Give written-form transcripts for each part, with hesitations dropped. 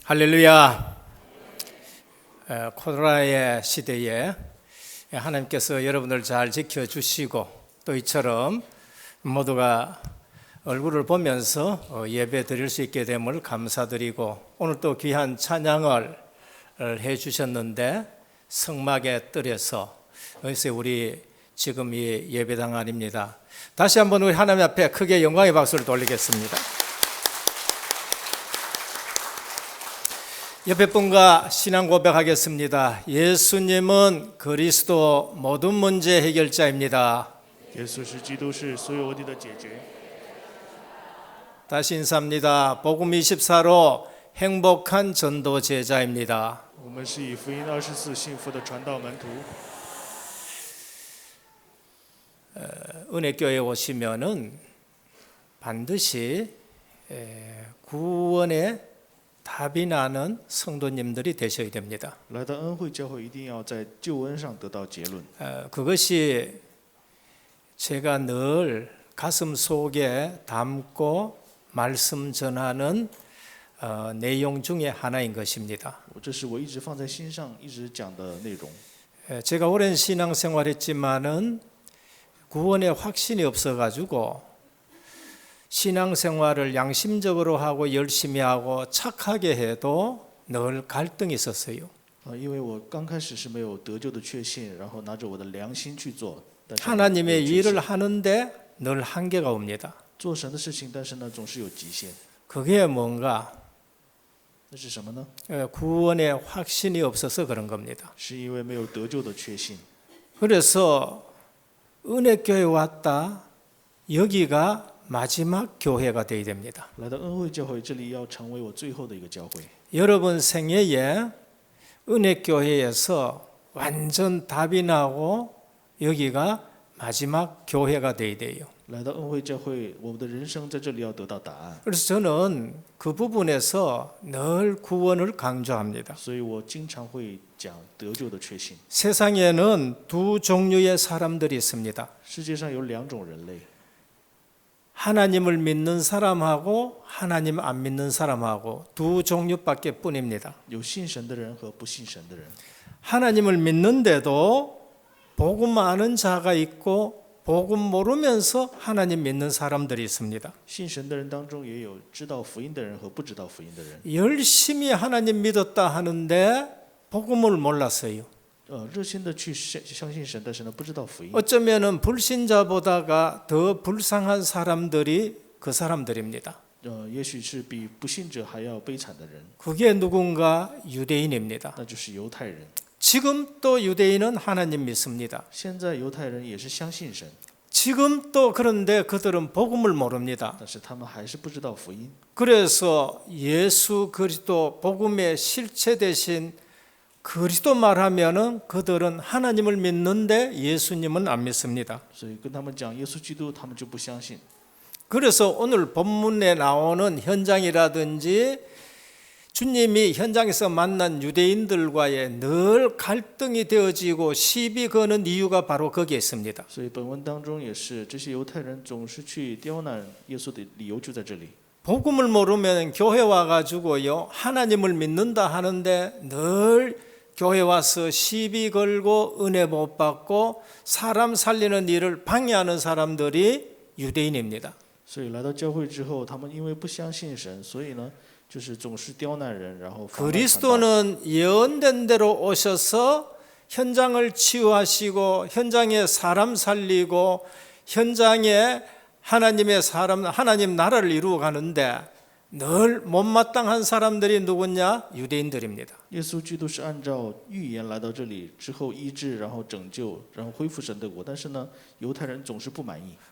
할렐루야. 코로나의 시대에 하나님께서 여러분을 잘 지켜주시고 또 이처럼 모두가 얼굴을 보면서 예배 드릴 수 있게 됨을 감사드리고, 오늘 또 귀한 찬양을 해주셨는데 성막의 뜰에서, 여기서 우리 지금 이 예배당 아닙니다. 다시 한번 우리 하나님 앞에 크게 영광의 박수를 돌리겠습니다. 옆에 분과 신앙 고백하겠습니다. 예수님은 그리스도 모든 문제 해결자입니다. 다시 인사합니다. 복음 24로 행복한 전도 제자입니다. 은혜교회에 오시면은 반드시 구원의 답이 나는 성도님들이 되셔야 됩니다. 그것이 제가 늘 가슴 속에 담고 말씀 전하는 내용 중에 하나인 것입니다. 제가 오랜 신앙생활했지만은 구원의 확신이 없어가지고 신앙생활을 양심적으로 하고 열심히 하고 착하게 해도 늘 갈등이 있었어요. 하나님의 일을 하는데 늘 한계가 옵니다. 그게 뭔가? 구원의 확신이 없어서 그런 겁니다. 그래서 은혜교회 왔다, 여기가 마지막 교회가 되어야 됩니다. 여러분 생애에 은혜교회에서 완전 답이 나고 여기가 마지막 교회가 되어야 돼요. 그래서 저는 그 부분에서 늘 구원을 강조합니다. 세상에는 두 종류의 사람들이 있습니다. 하나님을 믿는 사람하고 하나님 안 믿는 사람하고 두 종류밖에 뿐입니다. 하나님을 믿는데도 복음 아는 자가 있고 복음 모르면서 하나님 믿는 사람들이 있습니다. 열심히 하나님 믿었다 하는데 복음을 몰랐어요. 어쩌면 불신자보다가 더 불쌍한 사람들이 그 사람들입니다. 그게 누군가 유대인입니다. 지금 또 유대인은 하나님 믿습니다. 지금 또 그런데 그들은 복음을 모릅니다. 그래서 예수 그리스도 복음의 실체 대신 그리스도 말하면은 그들은 하나님을 믿는데 예수님은 안 믿습니다. 그래서 오늘 본문에 나오는 현장이라든지 주님이 현장에서 만난 유대인들과의 늘 갈등이 되어지고 시비 거는 이유가 바로 거기에 있습니다. 복음을 모르면 교회 와가지고요 하나님을 믿는다 하는데 늘 교회 와서 시비 걸고 은혜 못 받고 사람 살리는 일을 방해하는 사람들이 유대인입니다. 그리스도는 예언된 대로 오셔서 현장을 치유하시고 현장에 사람 살리고 현장에 하나님 나라를 이루어 가는데 늘 못마땅한 사람들이 누구냐? 유대인들입니다.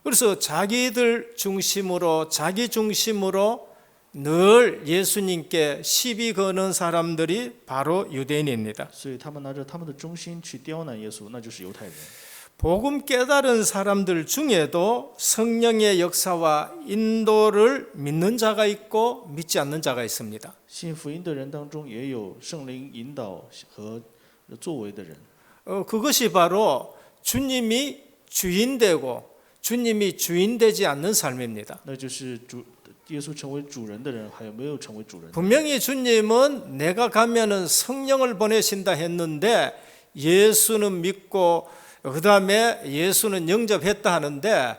그래서 자기들 중심으로 자기 중심으로 늘 예수님께 시비 거는 사람들이 바로 유대인입니다. 복음 깨달은 사람들 중에도 성령의 역사와 인도를 믿는 자가 있고 믿지 않는 자가 있습니다. 그것이 바로 주님이 주인되고 주님이 주인되지 않는 삶입니다. 耶稣成为主人的人，还有没有成为主人？ 분명히 주님은 내가 가면은 성령을 보내신다 했는데 예수는 믿고 그 다음에 예수는 영접했다 하는데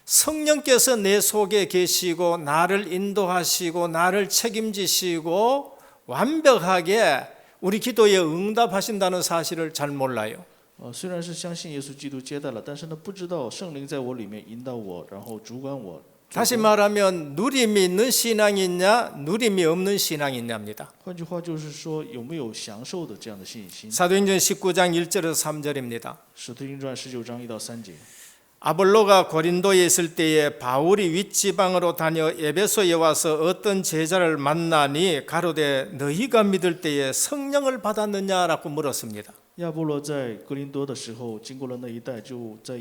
성령께서 내 속에 계시고 나를 인도하시고 나를 책임지시고 완벽하게 우리 기도에 응답하신다는 사실을 잘 몰라요. 虽然是相信耶稣基督接待了，但是呢，不知道圣灵在我里面引导我，然后主管我。 다시 말하면 누림이 있는 신앙이 있냐 누림이 없는 신앙이 있냐입니다. 换句话就是说，有没有享受的这样的信心？ 사도행전 19장 1절에서 3절입니다. 使徒行传19章1到3节。 아볼로가 고린도에 있을 때에 바울이 윗지방으로 다녀 에베소에 와서 어떤 제자를 만나니 가로되 너희가 믿을 때에 성령을 받았느냐라고 물었습니다. 亚波罗在哥林多的时候，经过了那一带，就在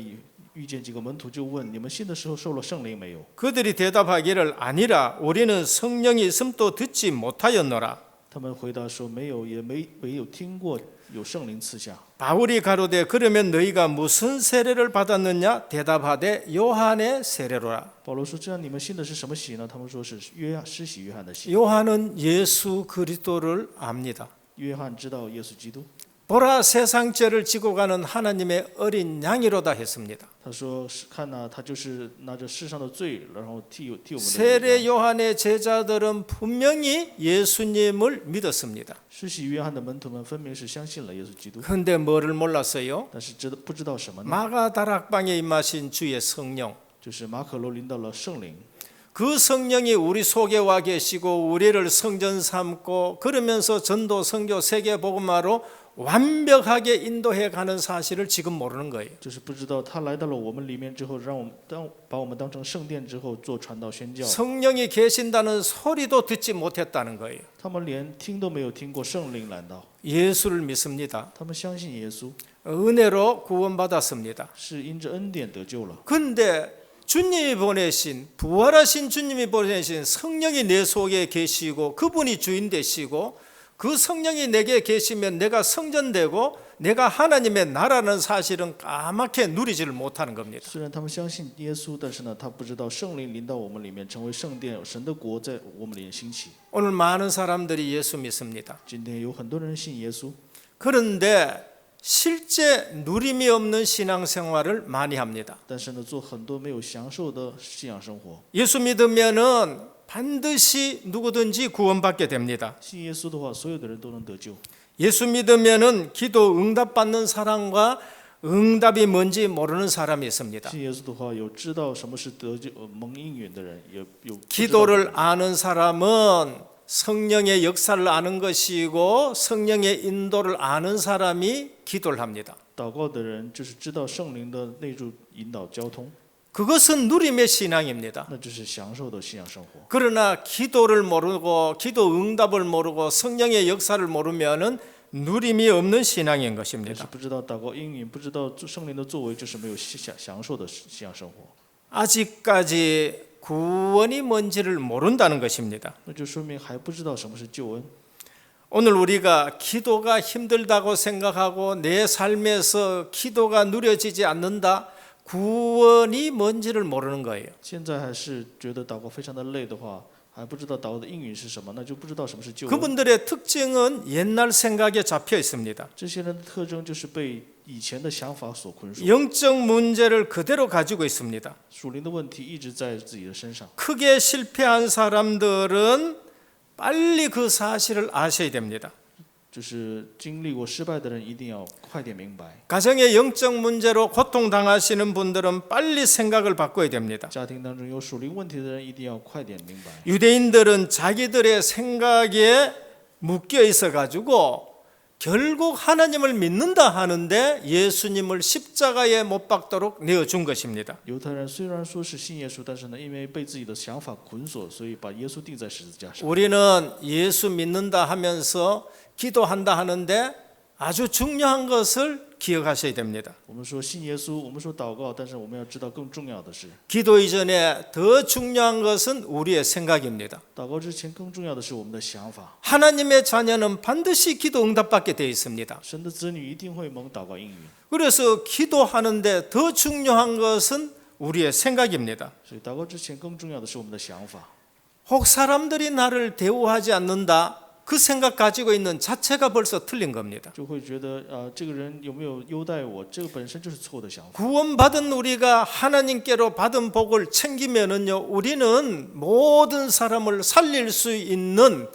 遇见几个门徒，就问：你们信的时候受了圣灵没有？ 그들이 대답하기를 아니라 우리는 성령이 있음도 듣지 못하였노라. 他们回答说：没有，也没有听过有圣灵赐下。 바울이 가로되 그러면 너희가 무슨 세례를 받았느냐 대답하되 요한의 세례로라. 保罗说：这样你们信的是什么洗呢？他们说是施洗约翰的洗。 요한은 예수 그리스도를 압니다. 约翰知道耶稣基督。 보라 세상 죄를 지고 가는 하나님의 어린 양이로다 했습니다. 他说：看呐，他就是拿着世上的罪，然后替我们的罪。 세례 요한의 제자들은 분명히 예수님을 믿었습니다. 施洗约翰的门徒们分明是相信了耶稣基督， 그런데 뭐를 몰랐어요? 但是不知道什么呢？ 마가다락방에 임하신 주의 성령. 就是马可罗临到了圣灵。 그 성령이 우리 속에 와 계시고 우리를 성전 삼고 그러면서 전도 선교 세계 복음화로 완벽하게 인도해 가는 사실을 지금 모르는 거예요. 就是不知道他来到了我们里面之后，让我们把我们当成圣殿之后做传道宣教。 성령이 계신다는 소리도 듣지 못했다는 거예요. 他们连听都没有听过圣灵来到， 예수를 믿습니다. 他们相信耶稣 은혜로 구원받았습니다. 是因着恩典得救了。 근데 주님이 보내신 부활하신 주님이 보내신 성령이 내 속에 계시고 그분이 주인 되시고 그 성령이 내게 계시면 내가 성전되고 내가 하나님의 나라는 사실은 까맣게 누리지를 못하는 겁니다. 虽然他们相信耶稣，但是呢，他不知道圣灵临到我们里面，成为圣殿，神的国在我们里面兴起。 오늘 많은 사람들이 예수 믿습니다. 今天有很多人信耶稣， 그런데 실제 누림이 없는 신앙생활을 많이 합니다. 但是呢，做很多没有享受的信仰生活。 예수 믿으면은 반드시 누구든지 구원받게 됩니다. 信耶稣的话，所有的人都能得救。 예수 믿으면은 기도 응답받는 사람과 응답이 뭔지 모르는 사람이 있습니다. 信耶稣的话，有知道什么是得救蒙应允的人，也有不知道的人。 기도를 아는 사람은 성령의 역사를 아는 것이고 성령의 인도를 아는 사람이 기도를 합니다. 祷告的人就是知道圣灵的内助引导交通， 그것은 누림의 신앙입니다. 那就是享受的信仰生活。 그러나 기도를 모르고 기도 응답을 모르고 성령의 역사를 모르면은 누림이 없는 신앙인 但是 것입니다. 不知道祷告应允，不知道圣灵的作为，就是没有享受的信仰生活。 아직까지 구원이 뭔지를 모른다는 것입니다. 那就说明还不知道什么是救恩。 오늘 우리가 기도가 힘들다고 생각하고 내 삶에서 기도가 누려지지 않는다. 구원이 뭔지를 모르는 거예요. 现在还是觉得祷告非常的累的话，还不知道祷告的应允是什么，那就不知道什么是救恩。 그분들의 특징은 옛날 생각에 잡혀 있습니다. 这些人的特征就是被以前的想法所困束， 영적 문제를 그대로 가지고 있습니다. 属灵的问题一直在自己的身上。 크게 실패한 사람들은 빨리 그 사실을 아셔야 됩니다. 就是经历过失败的人一定要快点明白， 가정의 영적 문제로 고통당하시는 분들은 빨리 생각을 바꿔야 됩니다. 家庭当中有属灵问题的人一定要快点明白。 유대인들은 자기들의 생각에 묶여 있어 가지고 결국 하나님을 믿는다 하는데 예수님을 십자가에 못 박도록 내어준 것입니다. 犹太人虽然说是信耶稣，但是呢，因为被自己的想法捆锁，所以把耶稣钉在十字架上。 우리는 예수 믿는다 하면서 기도한다 하는데 아주 중요한 것을 기억하셔야 됩니다. 我们说信耶稣，我们说祷告，但是我们要知道更重要的是， 기도 이전에 더 중요한 것은 우리의 생각입니다. 祷告之前更重要的是我们的想法。 하나님의 자녀는 반드시 기도 응답받게 되어 있습니다. 神的子女一定会蒙祷告应允， 그래서 기도하는데 더 중요한 것은 우리의 생각입니다. 所以祷告之前更重要的是我们的想法。혹 사람들이 나를 대우하지 않는다 그 생각 가지고 있는 자체가 벌써 틀린 겁니다. 就会觉得这个人有没有优待我，这个本身就是错的想法。 구원받은 우리가 하나님께로 받은 복을 챙기면은요, 우리는 모든 사람을 살릴 수 있는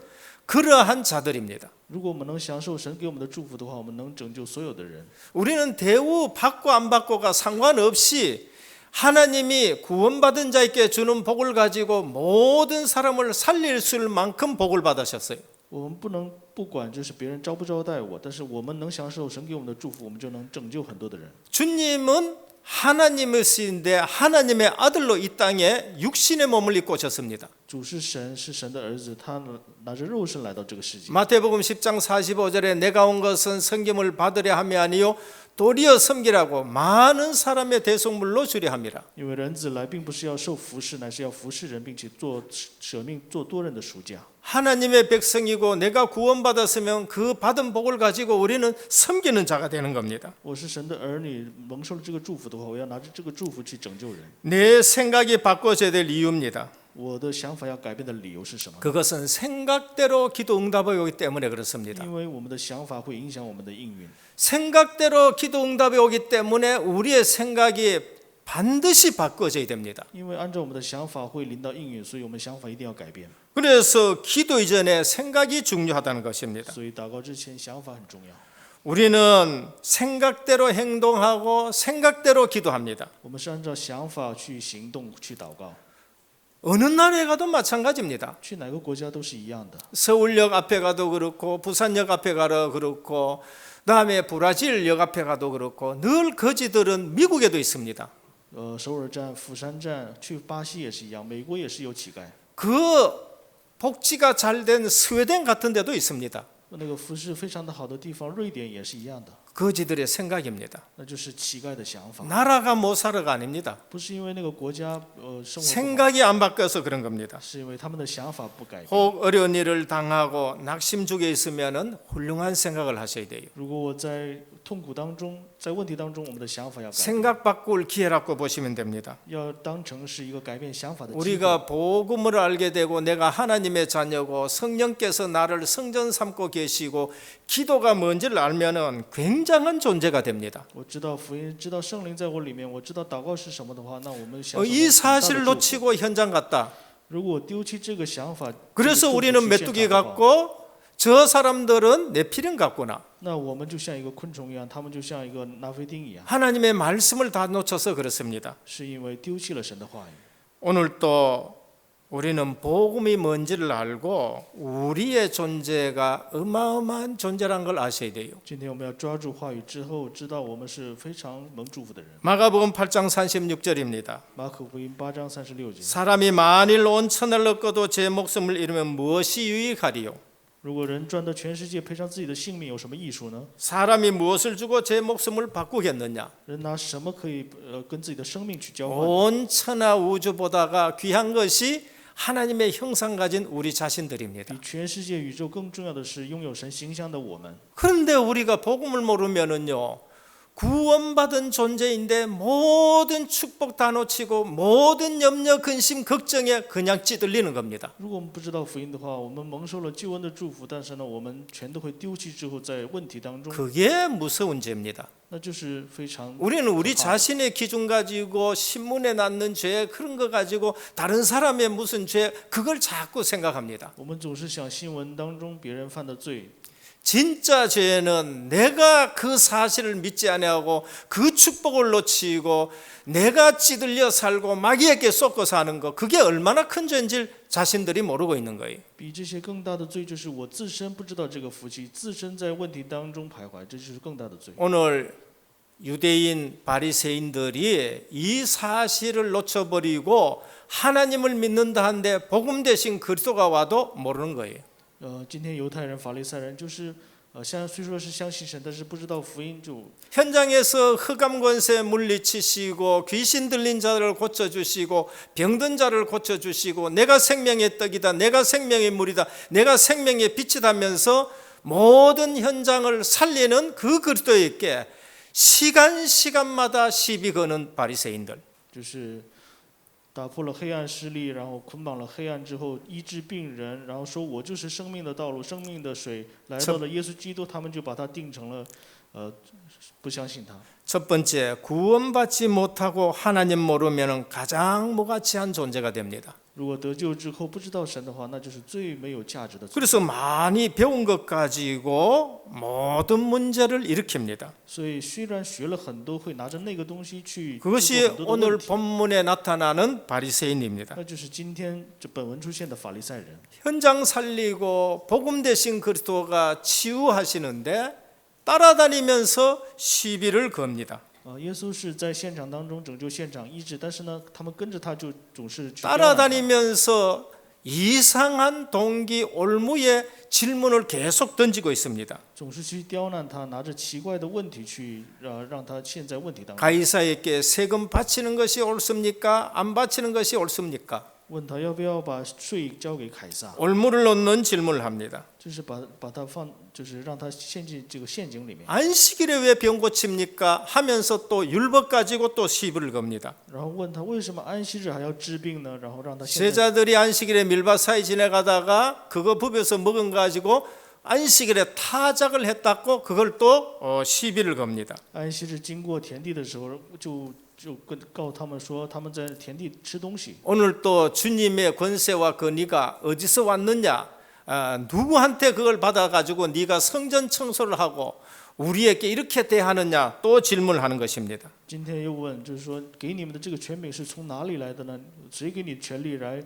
그러한 자들입니다. 如果我们能享受神给我们的祝福的话，我们能拯救所有的人。 우리는 대우 받고 안 받고가 상관없이 하나님이 구원받은 자에게 주는 복을 가지고 모든 사람을 살릴 수 있을 만큼 복을 받으셨어요. 我们不能不管就是别人招不招待我，但是我们能享受神给我们的祝福，我们就能拯救很多的人。 주님은 하나님이신데 하나님의 아들로 이 땅에 육신의 몸을 입고 오셨습니다. 主是神，是神的儿子，他拿着肉身来到这个世界。 마태복음 10장 45절에 내가 온 것은 섬김을 받으려 함이 아니요 도리어 섬기라고 많은 사람의 대속물로 주려 함이라. 因为人子来并不是要受服侍，乃是要服侍人，并且舍命做多人的赎价。 하나님의 백성이고 내가 구원받았으면 그 받은 복을 가지고 우리는 섬기는 자가 되는 겁니다. 我是神的儿女，蒙受了这个祝福的话，我要拿着这个祝福去拯救人。 내 생각이 바꿔져야 될 이유입니다. 我的想法要改变的理由是什么？ 그것은 생각대로 기도 응답이 오기 때문에 그렇습니다. 因为我们的想法会影响我们的应运。 생각대로 기도 응답이 오기 때문에 우리의 생각이 반드시 바꿔져야 됩니다. 因为按照我们的想法会临到应运，所以我们想法一定要改变。 그래서 기도 이전에 생각이 중요하다는 것입니다. 所以祷告之前，想法很重要。 우리는 생각대로 행동하고 생각대로 기도합니다. 我们是按照想法去行动、去祷告。 어느 나라에 가도 마찬가지입니다. 去哪个国家都是一样的。 서울역 앞에 가도 그렇고 부산역 앞에 가도 그렇고 그다음에 브라질역 앞에 가도 그렇고 늘 거지들은 미국에도 있습니다. 首尔站、釜山站，去巴西也是一样，美国也是有乞丐。 그 복지가 잘 된 스웨덴 같은 데도 있습니다. 那个服饰非常的好的地方，瑞典也是一样的， 거지들의 생각입니다. 那就是乞丐的想法， 나라가 못 살아가 아닙니다. 不是因为那个国家生活不好， 생각이 안 바뀌어서 그런 겁니다. 是因为他们的想法不改变。 혹 어려운 일을 당하고 낙심중에 있으면은 훌륭한 생각을 하셔야 돼요. 如果我在痛苦当中，在问题当中，我们的想法要改变， 생각 바꿀 기회라고 보시면 됩니다. 要当成是一个改变想法的机会。 우리가 복음을 알게 되고 내가 하나님의 자녀고 성령께서 나를 성전 삼고 계시고 기도가 뭔지를 알면은 굉장한 존재가 됩니다. 我知道福音，知道圣灵在我里面，我知道祷告是什么的话，那我们想 이 사실을 놓치고 현장 갔다. 如果我丢弃这个想法， 그래서 这个祝福 우리는 去现 메뚜기 场的话 같고 저 사람들은 네피림 같구나. 那我们就像一个昆虫一样，他们就像一个纳菲丁一样， 하나님의 말씀을 다 놓쳐서 그렇습니다. 是因为丢弃了神的话语。 오늘 또 우리는 복음이 뭔지를 알고 우리의 존재가 어마어마한 존재란 걸 아셔야 돼요. 今天我们要抓住话语之后，知道我们是非常蒙祝福的人。 마가복음 8장 36절입니다. 马可福音8章36节， 사람이 만일 온 천을 얻고도 제 목숨을 잃으면 무엇이 유익하리요? 如果人赚得全世界，赔上自己的性命，有什么益处呢？ 사람이 무엇을 주고 제 목숨을 바꾸겠느냐? 人拿什么可以跟自己的生命去交换？ 온 천하 우주보다가 귀한 것이 하나님의 형상 가진 우리 자신들입니다. 比全世界宇宙更重要的是拥有神形象的我们。 그런데 우리가 복음을 모르면은요, 구원받은 존재인데 모든 축복 다 놓치고 모든 염려, 근심, 걱정에 그냥 찌들리는 겁니다. 如果我们不知道福音的话，我们蒙受了救恩的祝福，但是呢，我们全都会丢弃之后，在问题当中， 그게 무서운 죄입니다. 那就是非常 우리는 우리 可怕的。 자신의 기준 가지고 신문에 났는 죄 그런 거 가지고 다른 사람의 무슨 죄 그걸 자꾸 생각합니다. 我们总是想新闻当中别人犯的罪， 진짜 죄는 내가 그 사실을 믿지 아니하고 그 축복을 놓치고 내가 찌들려 살고 마귀에게 쏟고 사는 거 그게 얼마나 큰 죄인지 자신들이 모르고 있는 거예요. 比这些更大的罪就是我自身不知道这个福气，自身在问题当中徘徊，这就是更大的罪。 오늘 유대인 바리새인들이 이 사실을 놓쳐버리고 하나님을 믿는다 한데 복음 대신 그리스도가 와도 모르는 거예요. 今天犹太人、法利赛人就是虽说是相信神，但是不知道福音就 현장에서 흑암 권세 물리치시고 귀신 들린 자를 고쳐주시고 병든 자를 고쳐주시고 내가 생명의 떡이다, 내가 생명의 물이다, 내가 생명의 빛이다면서 모든 현장을 살리는 그 그리스도에게 시간마다 시비 거는 바리새인들. 就是打破了黑暗势力，然后捆绑了黑暗之后，医治病人，然后说我就是生命的道路、生命的水，来到了耶稣基督，他们就把他定成了，不相信他。 첫 번째, 구원받지 못하고 하나님 모르면 가장 무가치한 존재가 됩니다. 如果得救之后不知道神的话，那就是最没有价值的存在。 그래서 많이 배운 것 가지고 모든 문제를 일으킵니다. 所以虽然学了很多，会拿着那个东西去做 그것이 很多的 오늘 问题， 본문에 나타나는 바리새인입니다. 那就是今天这本文出现的法利赛人。 현장 살리고 복음 대신 그리스도가 치유하시는데 따라다니면서 시비를 겁니다. 耶稣是在现场当中拯救现场医治，但是呢，他们跟着他就总是去刁难他 따라다니면서 이상한 동기 올무의 질문을 계속 던지고 있습니다. 总是去刁难他，拿着奇怪的问题去让他陷在问题当中。 가이사에게 세금 바치는 것이 옳습니까? 안 바치는 것이 옳습니까? 问他要不要把税交给凯撒， 올무를 놓는 질문을 합니다. 就是把他放，就是让他陷进这个陷阱里面。 안식일에 왜 병 고칩니까? 하면서 또 율법 가지고 또 시비를 겁니다. 然后问他为什么安息日还要治病呢？然后让他陷在 제자들이 안식일에 밀밭 사이 지나가다가 그거 법에서 먹은 거 가지고 안식일에 타작을 했다고 그걸 또 시비를 겁니다. 安息日经过田地的时候，就告他们说他们在田地吃东西。 오늘 또 주님의 권세와 권위가 어디서 왔느냐? 누구한테 그걸 받아가지고 네가 성전 청소를 하고 우리에게 이렇게 대하느냐? 또 질문을 하는 것입니다. 今天又问，就是说给你们的这个权柄是从哪里来的呢？谁给你权利来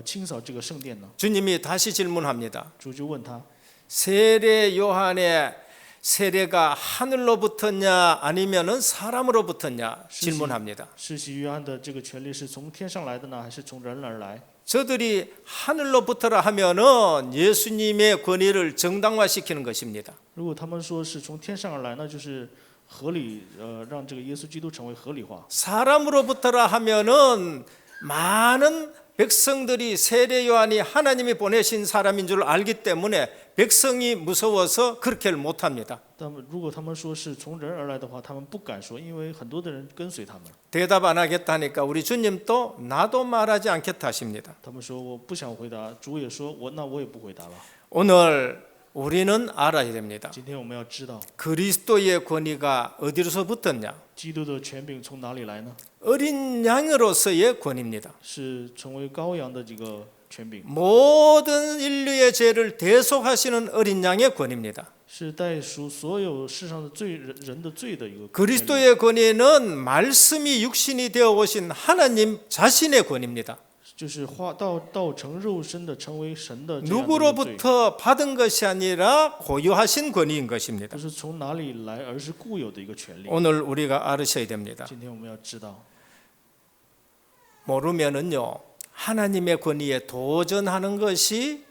清扫这个圣殿呢？ 주님이 다시 질문합니다. 主就问他， 세례 요한의 세례가 하늘로부터냐 아니면은 사람으로부터냐 질문합니다. 施洗约翰的这个权利是从天上来的呢，还是从人而来？ 저들이 하늘로부터라 하면은 예수님의 권위를 정당화시키는 것입니다. 如果他们说是从天上而来，那就是合理，让这个耶稣基督成为合理化。 사람으로부터라 하면은 많은 백성들이 세례 요한이 하나님이 보내신 사람인 줄 알기 때문에 백성이 무서워서 그렇게를 못합니다. 但如果他们说是从人而来的话，他们不敢说，因为很多的人跟随他们。 대답 안 하겠다니까 우리 주님도 나도 말하지 않겠다 하십니다. 他们说我不想回答，主也说我也不回答了。 오늘 우리는 알아야 됩니다. 今天我们要知道， 그리스도의 권위가 어디로서 붙었냐? 基督的权柄从哪里来呢？ 어린 양으로서의 권위입니다. 是成为羔羊的这个权柄， 모든 인류의 죄를 대속하시는 어린 양의 권위입니다. 是代赎所有世上的人的罪的一个权利。 그리스도의 권위는 말씀이 육신이 되어 오신 하나님 자신의 권위입니다. 就是道成肉身的，成为神的这样的一个罪， 누구로부터 받은 것이 아니라 고유하신 권위인 것입니다. 不是从哪里来，而是固有的一个权利。 오늘 우리가 알으셔야 됩니다. 今天我们要知道， 모르면은요 하나님의 권위에 도전하는 것이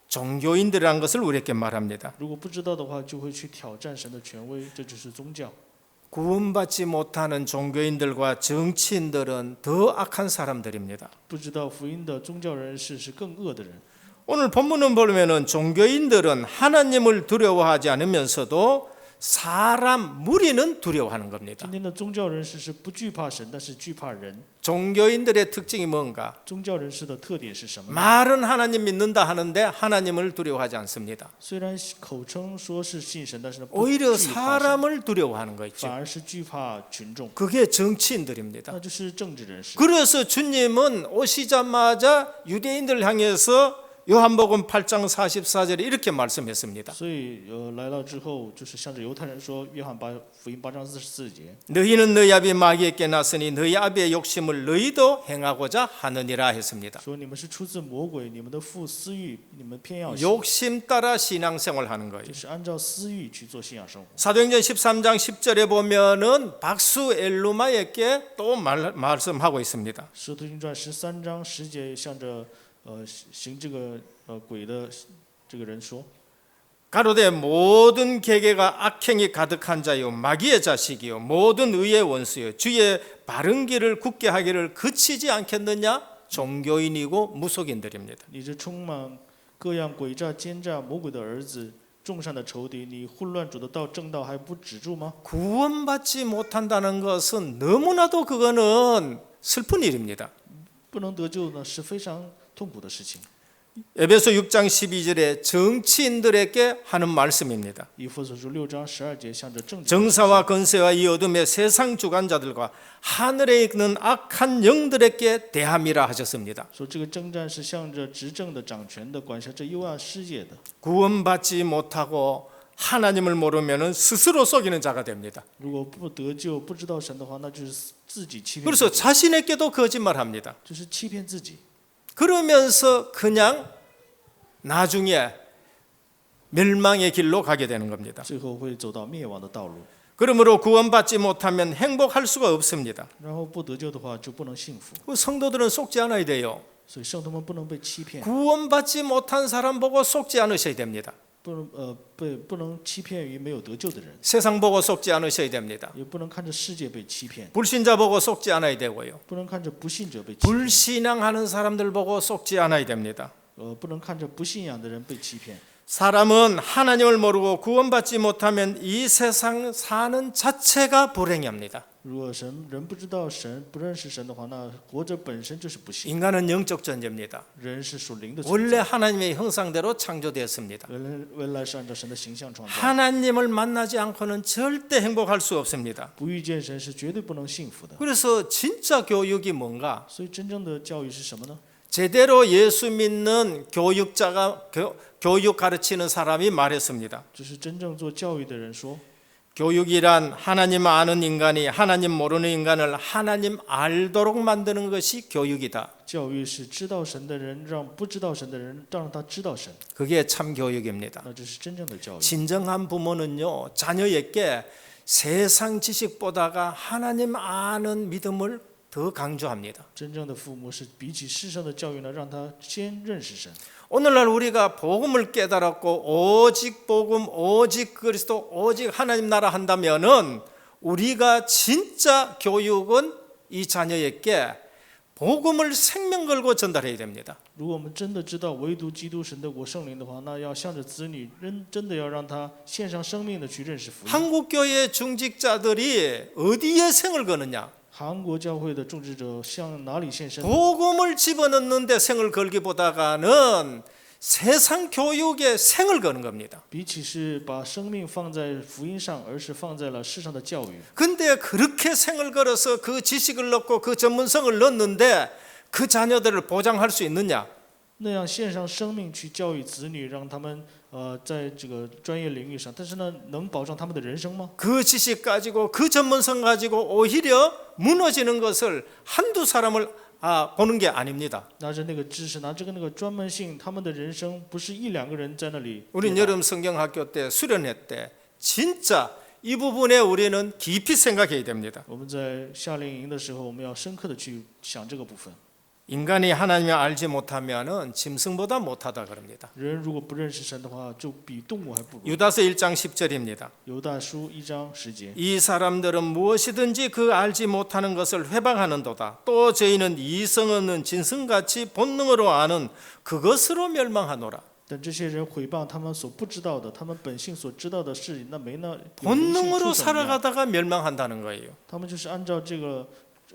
종교인들이라는 것을 우리에게 말합니다. 如果不知道的话，就会去挑战神的权威，这就是宗教。 구원받지 못하는 종교인들과 정치인들은 더 악한 사람들입니다. 不知道福音的宗教人士是更恶的人。 오늘 본문을 보면은 종교인들은 하나님을 두려워하지 않으면서도 사람 무리는 두려워하는 겁니다. 今天的宗教人士是不惧怕神，但是惧怕人。 종교인들의 특징이 뭔가? 宗教人士的特点是什么？ 말은 하나님 믿는다 하는데 하나님을 두려워하지 않습니다. 虽然口称说是信神，但是呢，不 오히려 惧怕神， 사람을 두려워하는 거 反 있죠. 而是惧怕群众， 그게 정치인들입니다. 那就是政治人士。 그래서 주님은 오시자마자 유대인들 향해서 요한복음 8장 44절에 이렇게 말씀했습니다. 所以来了之后，就是向着犹太人说，约翰福音8章44节， 너희는 너희 아비 마귀에게 났으니 너희 아비의 욕심을 너희도 행하고자 하느니라 했습니다. 说你们是出自魔鬼，你们的父私欲，你们偏要行， 욕심 따라 신앙생활하는 거예요. 就是按照私欲去做信仰生活。 사도행전 13장 10절에 보면은 박수 엘루마에게 또 말씀하고 있습니다. 使徒行传13章10节，向着行这个鬼的这个人说， 가로되 모든 계계가 악행이 가득한 자요 마귀의 자식이요 모든 의의 원수요 주의 바른 길을 굳게 하기를 그치지 않겠느냐? 종교인이고 무속인들입니다. 你这充满各样诡诈奸诈魔鬼的儿子，众善的仇敌，你混乱主的道正道还不止住吗？ 구원받지 못한다는 것은 너무나도 그거는 슬픈 일입니다. 不能得救呢是非常痛苦的事情。 에베소 6장 12절에 정치인들에게 하는 말씀입니다. 以弗所书6章12节向着政治 정사와 건세와 이 어둠의 세상 주관자들과 하늘에 있는 악한 영들에게 대함이라 하셨습니다. 说这个征战是向着执政的、掌权的、管辖这幽暗世界的。 구원받지 못하고 하나님을 모르면 스스로 속이는 자가 됩니다. 如果不得救、不知道神的话，那就是自己欺骗自 그래서 己， 자신에게도 거짓말합니다. 就是欺骗自己。 그러면서 그냥 나중에 멸망의 길로 가게 되는 겁니다. 最后会走到灭亡的道路。 그러므로 구원받지 못하면 행복할 수가 없습니다. 然后不得救的话，就不能幸福。 그 성도들은 속지 않아야 돼요. 所以圣徒们不能被欺骗， 구원받지 못한 사람 보고 속지 않으셔야 됩니다. 不能欺骗于没有得救的人， 세상 보고 속지 않으셔야 됩니다. 也不能看着世界被欺骗， 불신자 보고 속지 않아야 되고요. 不能看着不信者被欺骗， 불신앙하는 사람들 보고 속지 않아야 됩니다. 不能看着不信仰的人被欺骗。 사람은 하나님을 모르고 구원받지 못하면 이 세상 사는 자체가 불행합니다. 如果人不知道神、不认识神的话，那活着本身就是不幸。 인간은 영적 존재입니다. 人是属灵的存 원래 在， 하나님의 형상대로 창조되었습니다. 原来是按照神的形象创造。 하나님을 만나지 않고는 절대 행복할 수 없습니다. 不遇见神是绝对不能幸福的。 그래서 진짜 교육이 뭔가? 所以真正的教育是什么呢？ 제대로 예수 믿는 교육자가 교육 가르치는 사람이 말했습니다. 就是真正做教育的人说， 교육이란 하나님 아는 인간이 하나님 모르는 인간을 하나님 알도록 만드는 것이 교육이다. 教育是知道神的人让不知道神的人让他知道神， 그게 참 교육입니다. 那这是真正的教育。 진정한 부모는요, 자녀에게 세상 지식보다가 하나님 아는 믿음을 더 강조합니다. 真正的父母是比起世上的教育呢，让他先认识神。 오늘날 우리가 복음을 깨달았고 오직 복음, 오직 그리스도, 오직 하나님 나라 한다면은 우리가 진짜 교육은 이 자녀에게 복음을 생명 걸고 전달해야 됩니다. 如果我们真的知道唯独基督神的国圣灵的话，那要向着子女真的要让他献上生命的去认识福音。 한국 교회 중직자들이 어디에 생을 거느냐? 韩国教会的种植者向哪里献身？ 복음을 집어넣는데 생을 걸기보다는 세상 교육에 생을 거는 겁니다. 比起是把生命放在福音上，而是放在了世上的教育。 근데 그렇게 생을 걸어서 그 지식을 넣고 그 전문성을 넣는데 그 자녀들을 보장할 수 있느냐? 那样献上生命去教育子女，让他们在这个专业领域上，但是呢，能保障他们的人生吗？ 그 지식 가지고 그 전문성 가지고 오히려 무너지는 것을 한두 사람을 보는 게 아닙니다. 拿着那个知识，拿着那个专门性，他们的人生不是一两个人在那里。 우린 여름 성경학교 때 수련회 때 진짜 이 부분에 우리는 깊이 생각해야 됩니다. 我们在夏令营的时候，我们要深刻的去想这个部分。 인간이 하나님을 알지 못하면은 짐승보다 못하다 그럽니다. 人如果不认识神的话，就比动物还不如。 유다서 1장 10절입니다. 犹大书1章10节。 이 사람들은 무엇이든지 그 알지 못하는 것을 회방하는도다. 또 저희는 이성 없는 짐승같이 본능으로 아는 그것으로 멸망하노라. 但这些人毁谤他们所不知道的，他们本性所知道的事，那没那有灵性 본능으로 畜生一样， 살아가다가 멸망한다는 거예요. 他们就是按照这个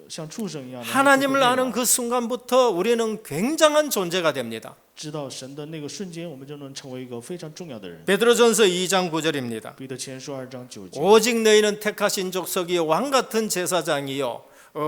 像畜生一样的。 하나님을 아는 그 순간부터 우리는 굉장한 존재가 됩니다. 知道神的那个瞬间，我们就能成为一个非常重要的人。 베드로전서 2장 9절입니다. 彼得前书2章9节。 오직 너희는 택하신 족속이요 왕 같은 제사장이요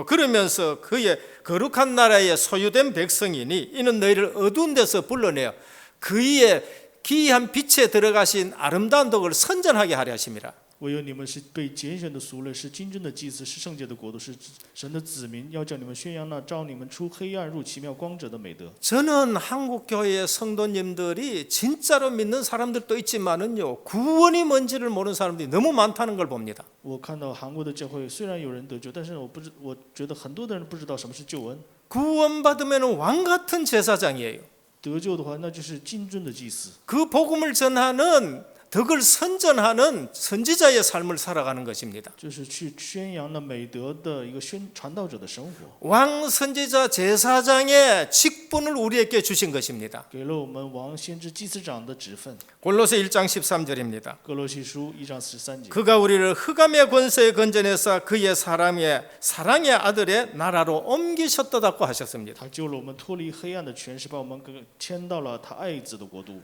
그러면서 그의 거룩한 나라에 소유된 백성이니 이는 너희를 어두운 데서 불러내어 그의 기이한 빛에 들어가신 아름다운 덕을 선전하게 하려 하심이라. 唯有你们是被拣选的族类，是金真的祭司，是圣洁的国度，是神的子民，要叫你们宣扬那召你们出黑暗入奇妙光者的美德。 저는 한국 교회의 성도님들이 진짜로 믿는 사람들도 있지만은요 구원이 뭔지를 모르는 사람들이 너무 많다는 걸 봅니다. 我看到韩国的教会虽然有人得救，但是我觉得很多的人不知道什么是救恩。 구원받으면 왕 같은 제사장이에요. 得救的话，那就是金尊的祭司。 그 복음을 전하는 덕을 선전하는 선지자의 삶을 살아가는 것입니다. 就是去宣扬了美德的一个传道者的生活， 왕 선지자 제사장의 직분을 우리에게 주신 것입니다. 给了我们王先知祭司长的职分。 골로새 1장 13절입니다. 哥罗西书1章13节， 그가 우리를 흑암의 권세에 건져내서 그의 사랑의 아들의 나라로 옮기셨다고 하셨습니다. 他救了我们脱离黑暗的权势，把我们迁到了他爱子的国度。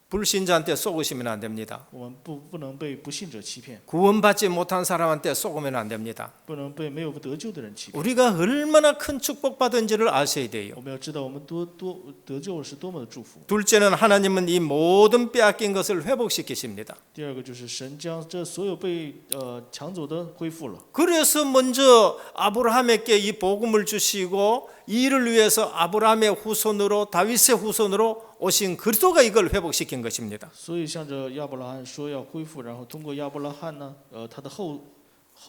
불신자한테 속으시면 안 됩니다. 我们不能被不信者欺骗， 구원받지 못한 사람한테 속으면 안 됩니다. 不能被没有得救的人欺骗。 우리가 얼마나 큰 축복받은지를 아셔야 돼요. 我们要知道，我们得救是多么的祝福。 둘째는 하나님은 이 모든 빼앗긴 것을 회복시키십니다. 第二个就是神将这所有被抢走的恢复了。 그래서 먼저 아브라함에게 이 복음을 주시고 이 일을 위해서 아브라함의 후손으로 다윗의 후손으로 오신 그리스도가 이걸 회복시킨 것입니다. 所以向着亚伯拉罕说要恢复，然后通过亚伯拉罕呢，他的后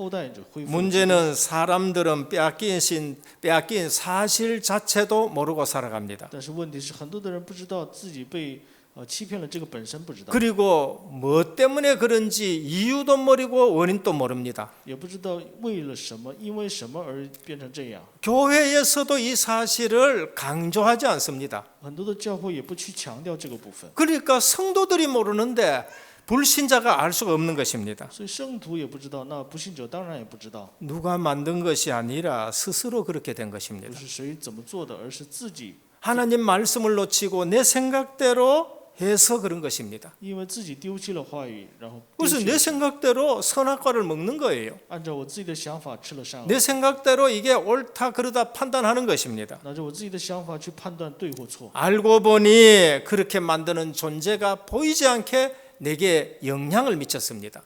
代就恢复。 문제는 사람들은 빼앗긴 사실 자체도 모르고 살아갑니다. 但是问题是，很多的人不知道自己被欺骗了，这个本身不知道， 그리고 뭐 때문에 그런지 이유도 모르고 원인도 모릅니다. 也不知道为了什么，因为什么而变成这样。 교회에서도 이 사실을 강조하지 않습니다. 很多的教会也不去强调这个部分， 그러니까 성도들이 모르는데 불신자가 알 수가 없는 것입니다. 所以圣徒也不知道，那不信者当然也不知道， 누가 만든 것이 아니라 스스로 그렇게 된 不 것입니다. 是谁怎么做的，而是自己 하나님 말씀을 놓치고 내 생각대로 해서 그런 것입니다. 因为自己丢弃了话语，然后丢 그래서 弃 내 了 생각대로 선악과를 먹는 거예요. 按照我自己的想法吃了善恶， 내 생각대로 이게 옳다 그르다 판단하는 것입니다. 拿着我自己的想法去判断对或错。 알고 보니 그렇게 만드는 존재가 보이지 않게 내게 영향을 미쳤습니다.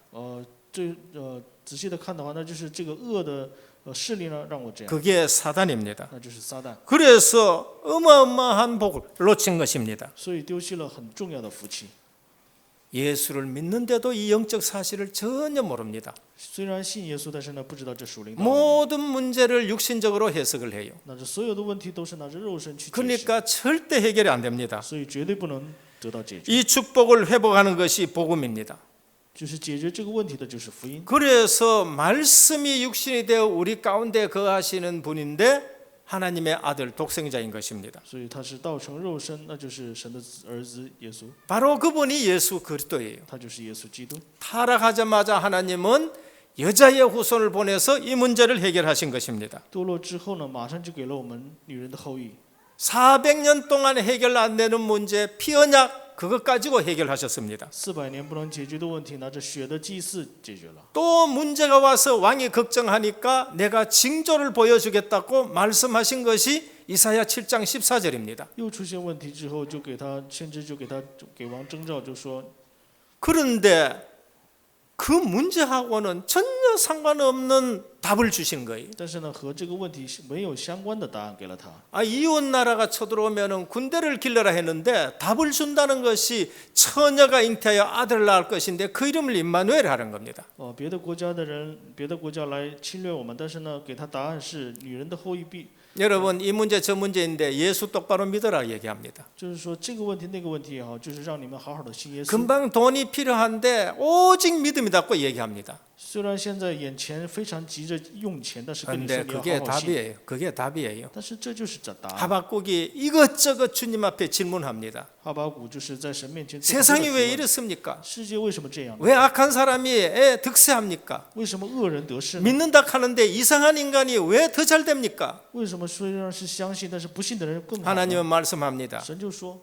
仔细的看的话，那就是这个恶的势力呢，让我这样， 그게 사단입니다. 那就是撒旦， 그래서 어마어마한 복을 놓친 것입니다. 所以丢弃了很重要的福气。 예수를 믿는데도 이 영적 사실을 전혀 모릅니다. 虽然信耶稣，但是呢，不知道这属灵道理。 모든 문제를 육신적으로 해석을 해요. 那这所有的问题都是拿着肉身去解释， 그러니까 절대 해결이 안 됩니다. 所以绝对不能得到解决。 이 축복을 회복하는 것이 복음입니다. 就是解决这个问题的就是福音。 그래서 말씀이 육신이 되어 우리 가운데 거하시는 분인데 하나님의 아들 독생자인 것입니다. 所以他是道成肉身，那就是神的儿子耶稣， 바로 그분이 예수 그리스도예요. 他就是耶稣基督。 타락하자마자 하나님은 여자의 후손을 보내서 이 문제를 해결하신 것입니다. 堕落之后呢，马上就给了我们女人的后裔。 400년 동안 해결 안 되는 문제 피언약 그것 가지고 해결하셨습니다. 400年不能解决的问题，拿着血的祭祀解决了。 또 문제가 와서 왕이 걱정하니까 내가 징조를 보여주겠다고 말씀하신 것이 이사야 7장 14절입니다. 又出现问题之后，就给他先知就给王征兆，就说 그런데 그 문제하고는 전혀 상관없는 답을 주신 거예요. 但是呢，和这个问题是没有相关的答案给了他。 이웃 나라가 쳐들어오면 군대를 길러라 했는데 답을 준다는 것이 처녀가 잉태하여 아들을 낳을 것인데 그 이름을 임마누엘 하는 겁니다. 别的国家的人，别的国家来侵略我们，但是呢，给他答案是女人的后裔必。 여러분 이 문제 저 문제인데 예수 똑바로 믿어라 얘기합니다. 就是说这个问题那个问题也好，就是让你们好好的信耶稣。 금방 돈이 필요한데 오직 믿음이다고 얘기합니다. 虽然现在眼前非常急着用钱，但是跟你说 그런데 你要 그게 好好信。 답이에요. 그게 답이에요. 但是这就是答案。 하박국이 이것저것 주님 앞에 질문합니다. 哈巴谷就是在神面前做很多的 세상이 提 왜 问 이렇습니까? 世界为什么这样呢？ 왜 악한 사람이 득세합니까? 为什么恶人得势呢？ 믿는다 하는데 이상한 인간이 왜 더 잘 됩니까? 为什么虽然是相信，但是不信的人更好呢？ 하나님은 말씀합니다. 神就说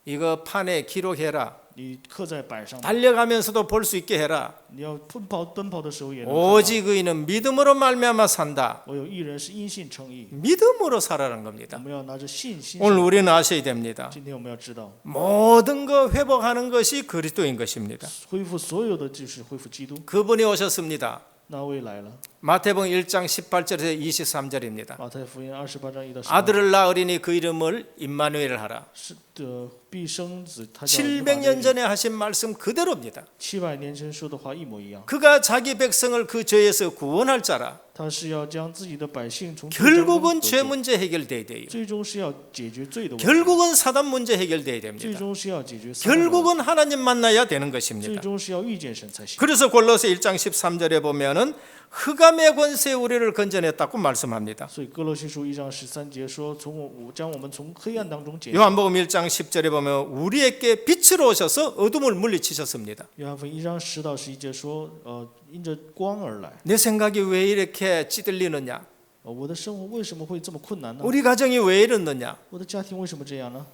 이거 판에 기록해라. 你刻在板上， 달려가면서도 볼 수 있게 해라. 你要奔跑的时候也能看到。 오직 의인은 믿음으로 말미암아 산다. 我有一人是因信称义， 믿음으로 살아라는 我 겁니다. 们要拿着信心。 오늘 우리는 아셔야 됩니다. 今天我们要知道， 모든 거 회복하는 것이 그리스도인 것입니다. 恢复所有的就是恢复基督。 그분이 오셨습니다. 那位来了， 마태복음 1장 18절에서 23절입니다. 马太福音28章1到18。 아들을 낳으리니 그 이름을 임마누엘 하라. 是的，必生子，他叫 700년 전에 하신 말씀 그대로입니다. 700年前说的话一模一样。 그가 자기 백성을 그 죄에서 구원할 자라. 他是要将自己的百姓从罪当中 결국은 得 죄 救， 문제 해결돼야 돼요. 最终是要解决罪的问题， 결국은 사단 문제 해결돼야 最 됩니다. 终是要解决撒旦的问题， 결국은 하나님 만나야 되는 最 것입니다. 终是要遇见神才行。 그래서 골로새 1장 13절에 보면은 흑암의 권세 우리를 건져냈다고 말씀합니다. 所以哥罗西书1章13节说，将我们从黑暗当中解。 요한복음 1장 10절에 보면 우리에게 빛으로 오셔서 어둠을 물리치셨습니다. 约翰福音1章10到11节说，因着光而来。 내 생각이 왜 이렇게 찌들리느냐? 我的生活为什么会这么困难呢？ 우리 가정이 왜 이러느냐? 我的家庭为什么这样呢？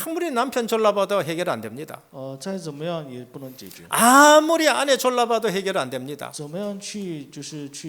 아무리 남편 졸라봐도 해결 안 됩니다. 再怎么样也不能解决。 아무리 아내 졸라봐도 해결 안 됩니다. 怎么样去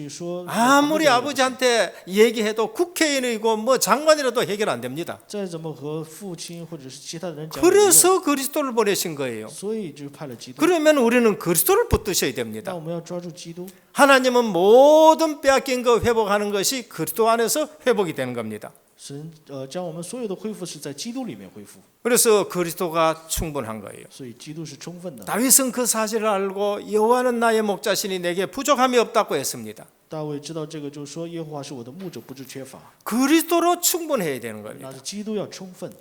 说？ 아무리 아버지한테 얘기해도 국회의원이고 뭐 장관이라도 해결 안 됩니다. 再怎么和父亲或者是其他的人讲， 그래서 그리스도를 보내신 거예요. 所以就派了基督。 그러면 우리는 그리스도를 붙드셔야 那 됩니다. 我们要抓住基督。 하나님은 모든 빼앗긴 거 회복하는 것이 그리스도 안에서 회복이 되는 겁니다. 神将我们所有的恢复是在基督里面恢复， 그래서 그리스도가 충분한 거예요. 所以基督是充分的。 다윗은 그 사실을 알고 여호와는 나의 목자시니 내게 부족함이 없다고 했습니다. 大卫知道这个，就说耶和华是我的牧者，不致缺乏。 그리스도로 충분해야 되는 겁니다. 那是基督要充分。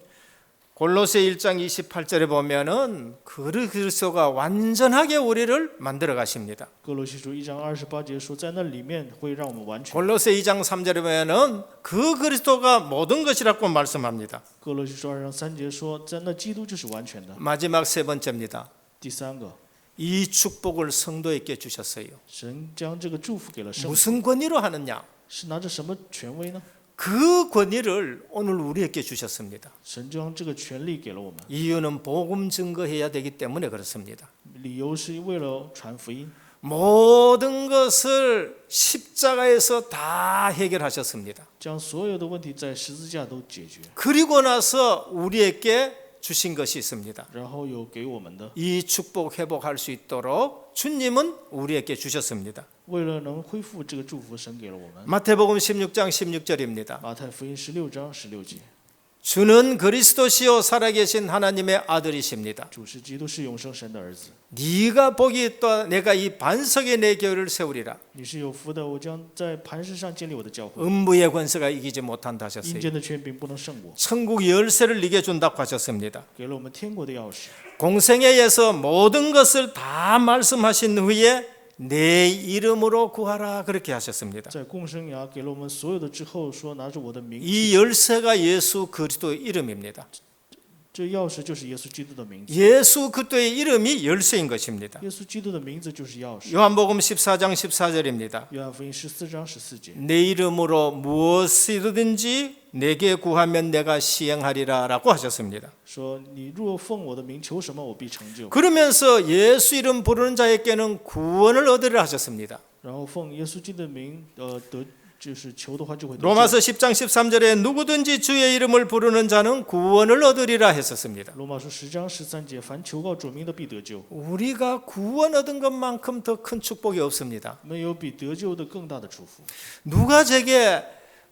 골로새 1장 28절에 보면은 그리스도가 완전하게 우리를 만들어 가십니다. 哥罗西书1章28节说，在那里面会让我们完全。 골로새 2장 3절에 보면은 그 그리스도가 모든 것이라고 말씀합니다. 哥罗西书2章3节说，在那基督就是完全的。 마지막 세 번째입니다. 第三个， 이 축복을 성도에게 주셨어요. 神将这个祝福给了圣徒， 무슨 권위로 하느냐? 是拿着什么权威呢？ 그 권위를 오늘 우리에게 주셨습니다. 神将这个权利给了我们， 이유는 복음 증거해야 되기 때문에 그렇습니다. 理由是为了传福音， 모든 것을 십자가에서 다 해결하셨습니다. 将所有的问题在十字架都解决， 그리고 나서 우리에게 주신 것이 있습니다. 然后有给我们的， 이 축복 회복할 수 있도록 주님은 우리에게 주셨습니다. 为了能恢复这个祝福，神给了我们。 마태복음 16장 16절입니다. 马太福音16章16节， 주는 그리스도시요 살아계신 하나님의 아들이십니다. 主是基督，是永生神的儿子。 네가 복이 있다. 내가 이 반석에 내 교회를 세우리라. 你是有福的，我将在磐石上建立我的教会。 음부의 권세가 이기지 못한다 阴 하셨어요. 间的权柄不能胜我， 천국 열쇠를 네게 준다고 하셨습니다. 给了我们天国的钥匙。 공생애에서 모든 것을 다 말씀하신 후에 내 이름으로 구하라 그렇게 하셨습니다. 在共生涯给了我们所有的之后，说拿着我的名， 이 열쇠가 예수 그리스도의 이름입니다. 这钥匙就是耶稣基督的名字。 예수 그리스도의 이름이 열쇠인 것입니다. 耶稣基督的名字就是钥匙。 요한복음 14장 14절입니다. 约翰福音14章14节， 내 이름으로 무엇이든지 내게 구하면 내가 시행하리라 라고 하셨습니다. 说你若奉我的名求什么，我必成就。 그러면서 예수 이름 부르는 자에게는 구원을 얻으리라 하셨습니다. 然后奉耶稣基督的名，就是求的话就会得救。 로마서 10장 13절에 누구든지 주의 이름을 부르는 자는 구원을 얻으리라 했었습니다. 罗马书10章13节，凡求告主名的必得救。 우리가 구원 얻은 것만큼 더 큰 축복이 없습니다. 没有比得救的更大的祝福。 누가 제게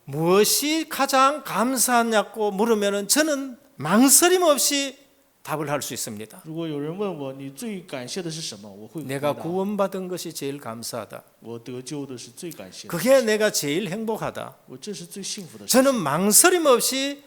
무엇이 가장 감사하냐고 물으면 저는 망설임 없이 답을 할 수 있습니다. 如果有人问我你最感谢的是什么，我会回 내가 答 구원받은 것이 제일 감사하다. 我得救的是最感谢的， 그게 내가 제일 행복하다. 我这是最幸福的事。 저는 망설임 없이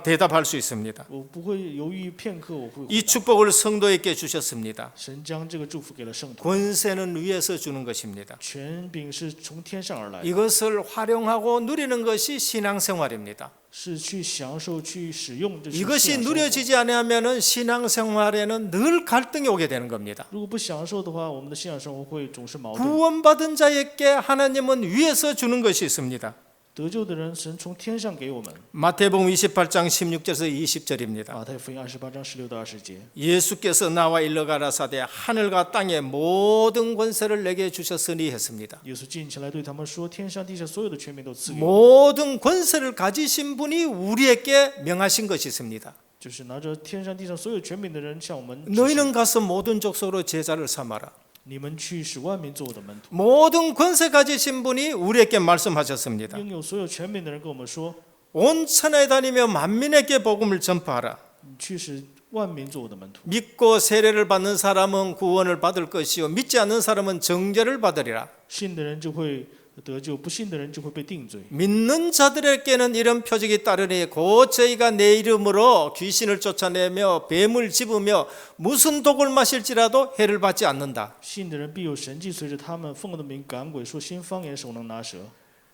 대답할 수 있습니다. 我不会犹豫片刻，我会回 이 答。 축복을 성도에게 주셨습니다. 神将这个祝福给了圣徒， 권세는 위에서 주는 것입니다. 权柄是从天上而来的， 이것을 활용하고 누리는 것이 신앙생활입니다. 是去享受、去使用这是 이것이 信仰生活。 누려지지 않으면 신앙생활에는 늘 갈등이 오게 되는 겁니다. 如果不享受的话，我们的信仰生活会总是矛盾。 구원받은 자에게 하나님은 위에서 주는 것이 있습니다. 得救的人，神从天上给我们。 마태복음 28장 16절에서 20절입니다. 马太福音28章16到20节， 예수께서 나와 일러 가라사대 하늘과 땅의 모든 권세를 내게 주셨으니 했습니다. 耶稣近前来对他们说：“天上地下所有的权柄都赐给我， 모든 권세를 가지신 분이 우리에게 명하신 것이 있습니다. 就是拿着天上地上所有权柄的人向我们指示 너희는 가서 모든 족속으로 제자를 삼아라. 你们去使万民做我的门徒。 모든 권세 가지신 분이 우리에게 말씀하셨습니다. 拥有所有权柄的人跟我们说： 온 천하에 다니며 만민에게 복음을 전파하라. 你去使万民做我的门徒。 믿고 세례를 받는 사람은 구원을 받을 것이요 믿지 않는 사람은 정죄를 받으리라. 信的人就会得救，不信的人就会被定罪。 믿는 자들에게는 이런 표적이 따르니 곧 저희가 내 이름으로 귀신을 쫓아내며 뱀을 집으며 무슨 독을 마실지라도 해를 받지 않는다. 信的人必有神迹随着他们，奉我的名赶鬼，说新方言，手能拿蛇，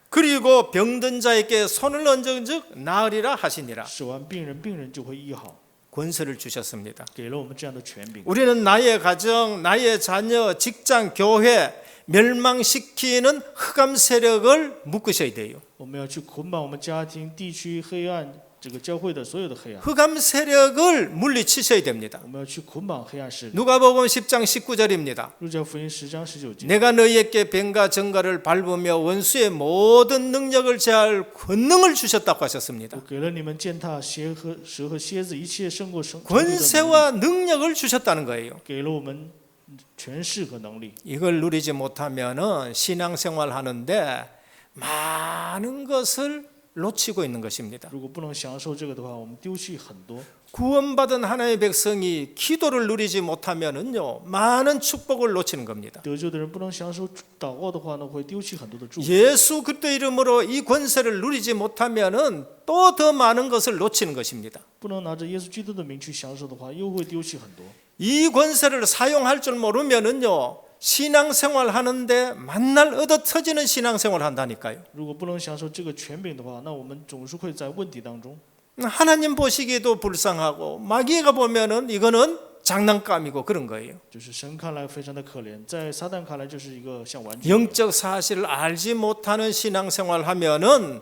그리고 병든 자에게 손을 얹은즉 나으리라 하시니라. 手按病人，病人就会医好， 권세를 주셨습니다. 给了我们这样的权柄。 우리는 나의 가정, 나의 자녀, 직장, 교회 멸망시키는 흑암 세력을 묶으셔야 돼요. 我们要去捆绑我们家庭、地区黑暗，这个教会的所有的黑暗， 흑암 세력을 물리치셔야 됩니다. 我们要去捆绑黑暗势力。 누가복음 10장 19절입니다. 路加福音10章19节， 내가 너희에게 뱀과 정갈을 밟으며 원수의 모든 능력을 제할 권능을 주셨다고 하셨습니다. 我给了你们践踏蛇和蝎子，一切胜过神， 권세와 능력을 주셨다는 거예요. 给了我们权势和能力。 이걸 누리지 못하면은 신앙생활 하는데 많은 것을 놓치고 있는 것입니다. 如果不能享受这个的话，我们丢弃很多。 구원받은 하나님의 백성이 기도를 누리지 못하면은요 많은 축복을 놓치는 겁니다. 得救的人不能享受祷告的话呢，会丢弃很多的祝福。 예수 그리스도 이름으로 이 권세를 누리지 못하면은 또 더 많은 것을 놓치는 것입니다. 不能拿着耶稣基督的名去享受的话，又会丢弃很多。 이 권세를 사용할 줄 모르면은요 신앙생활 하는데 만날 얻어 터지는 신앙생활 한다니까요. 如果不能享受这个权柄的话，那我们总是会在问题当中。 하나님 보시기에도 불쌍하고 마귀가 보면은 이거는 장난감이고 그런 거예요. 就是神看来非常的可怜，在撒旦看来就是一个像玩具。 영적 사실을 알지 못하는 신앙생활 하면은